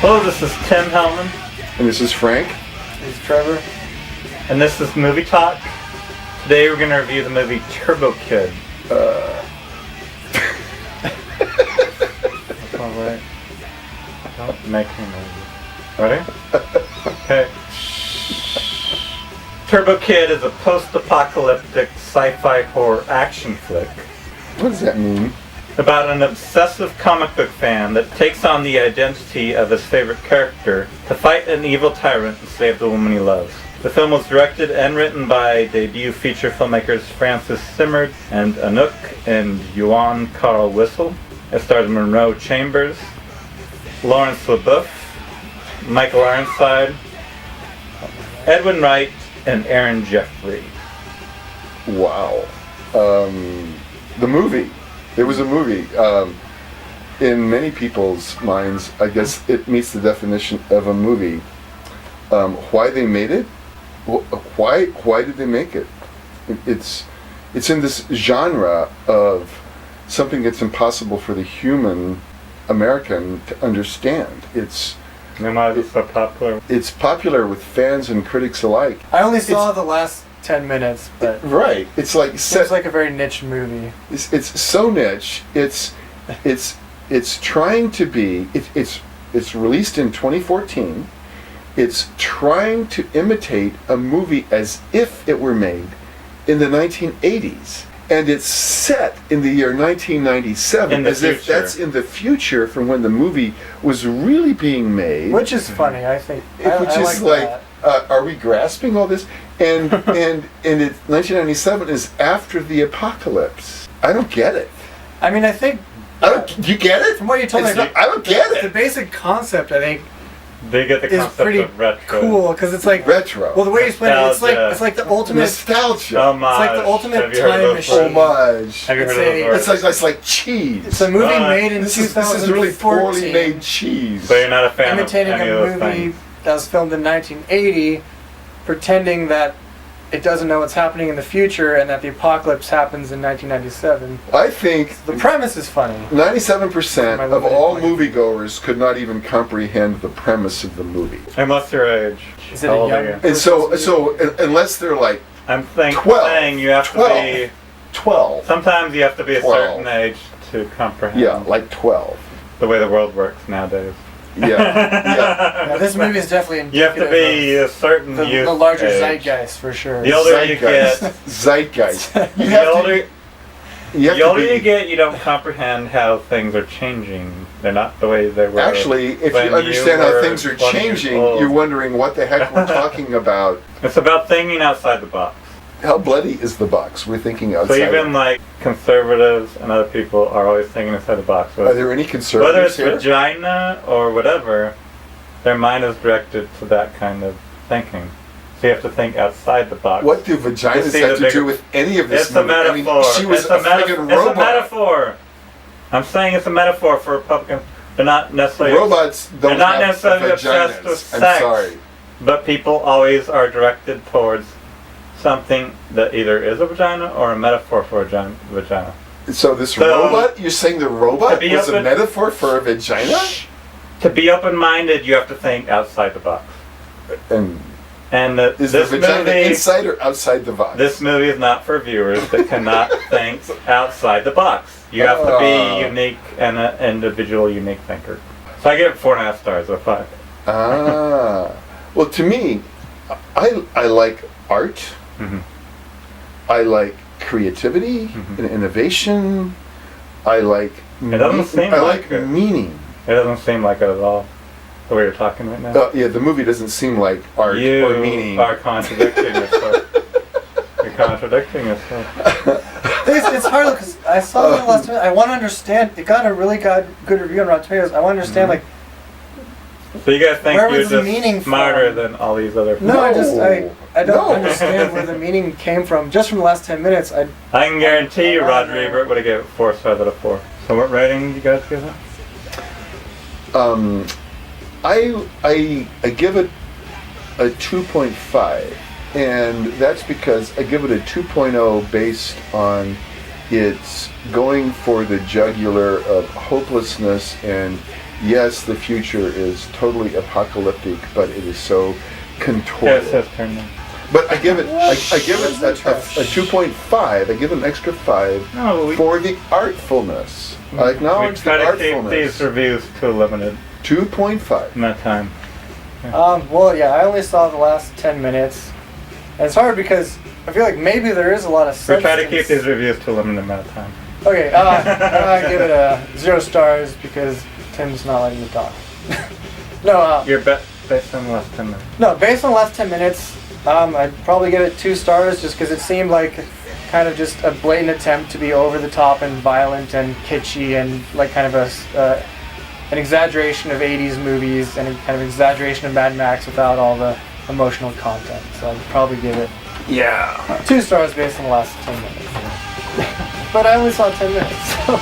Hello, this is Tim Hellman. And this is Frank. This is Trevor. And this is Movie Talk. Today we're going to review the movie Turbo Kid. That's alright. Don't make me nervous. Ready? Okay. Turbo Kid is a post-apocalyptic sci-fi horror action flick. What does that mean? About an obsessive comic book fan that takes on the identity of his favorite character to fight an evil tyrant and save the woman he loves. The film was directed and written by debut feature filmmakers Francis Simmerd and Anouk and yoann-karl Whistle. It stars Monroe Chambers, Lawrence LaBeouf, Michael Ironside, Edwin Wright, and Aaron Jeffrey. Wow. The movie. There was a movie. In many people's minds, I guess it meets the definition of a movie. Why they made it? Why did they make it? It's in this genre of something that's impossible for the human American to understand. Why is it so popular? It's popular with fans and critics alike. I only saw the last 10 minutes, but right. It's like seems like a very niche movie. It's so niche. It's trying to be. It's released in 2014. It's trying to imitate a movie as if it were made in the 1980s, and it's set in the year 1997, as if that's in the future from when the movie was really being made. Which is funny, I think. Which is like, are we grasping all this? And and 1997 is after the apocalypse. I don't get it. I mean, I think. Do you get it? From what you told me, I don't get it. The basic concept, I think, they get the concept pretty of retro. cool because it's like retro. Well, the way you explain it, it's like the ultimate nostalgia. Homage. It's like the ultimate time machine. Homage. Have you heard of those It's like cheese. It's a movie made in 2014. This is really poorly made cheese. So you're not a fan imitating of any a of those movie things? that was filmed in 1980, pretending that it doesn't know what's happening in the future and that the apocalypse happens in 1997. I think The premise is funny. 97% of all moviegoers could not even comprehend the premise of the movie. Unless your age. Is it a young And so unless they're like I'm 12, saying you have 12, to be 12. Sometimes you have to be a 12. certain age to comprehend. Yeah, like 12. The way the world works nowadays. Yeah. Yeah, this movie is definitely You have to be a certain the youth larger age. zeitgeist for sure. The older you get, Zeitgeist. the older you get, you don't comprehend how things are changing. They're not the way they were. Actually, if you understand how things are changing, you're wondering what the heck we're talking about. It's about thinking outside the box. How bloody is the box? We're thinking outside. So even like conservatives and other people are always thinking outside the box. Are there any conservatives Whether it's here? vagina or whatever, their mind is directed to that kind of thinking. So you have to think outside the box. What do vaginas have to do with any of this It's a movie? metaphor. I mean, she was a friggin' robot. It's a metaphor. I'm saying it's a metaphor for Republicans. They're not necessarily. Robots don't they're not have necessarily vaginas. obsessed with I'm sex. sorry. But people always are directed towards something that either is a vagina or a metaphor for a vagina. So robot, you're saying the robot was a metaphor for a vagina? To be open-minded, you have to think outside the box. And is this the vagina movie, inside or outside the box? This movie is not for viewers that cannot think outside the box. You have to be unique and an individual, unique thinker. So I give it 4.5 stars out of 5. Well, to me, I like art. Mm-hmm. I like creativity and innovation. I like meaning. It doesn't seem like it at all, the way you're talking right now. Yeah, the movie doesn't seem like art or meaning. You are contradicting yourself. You're contradicting yourself. It's hard because I saw it last time. I want to understand. It got a really good review on Rotten Tomatoes. I want to understand, like. So you guys think Where you're was the meaning just smarter from? than all these other people? No, I don't understand where the meaning came from. Just from the last 10 minutes, I can guarantee you Roger Ebert would have given it 4 stars out of 4. So what rating do you guys give it? I give it a 2.5, and that's because I give it a 2.0 based on its going for the jugular of hopelessness and yes, the future is totally apocalyptic, but it is so contorted. Yes, that's turned in. But I give it a 2.5. I give it an extra 5 No, for the artfulness. I we acknowledge try the to keep artfulness. these reviews to a limited 2.5. amount of time. Well, yeah, I only saw the last 10 minutes. And it's hard because I feel like maybe there is a lot of We substance. try to keep these reviews to a limited amount of time. Okay, I give it a 0 stars because Tim's not letting me talk. No, You're based on the last 10 minutes. no, based on the last 10 minutes, I'd probably give it 2 stars just because it seemed like kind of just a blatant attempt to be over the top and violent and kitschy and like kind of an exaggeration of 80s movies and a kind of exaggeration of Mad Max without all the emotional content. So I'd probably give it 2 stars based on the last 10 minutes. But I only saw 10 minutes. So.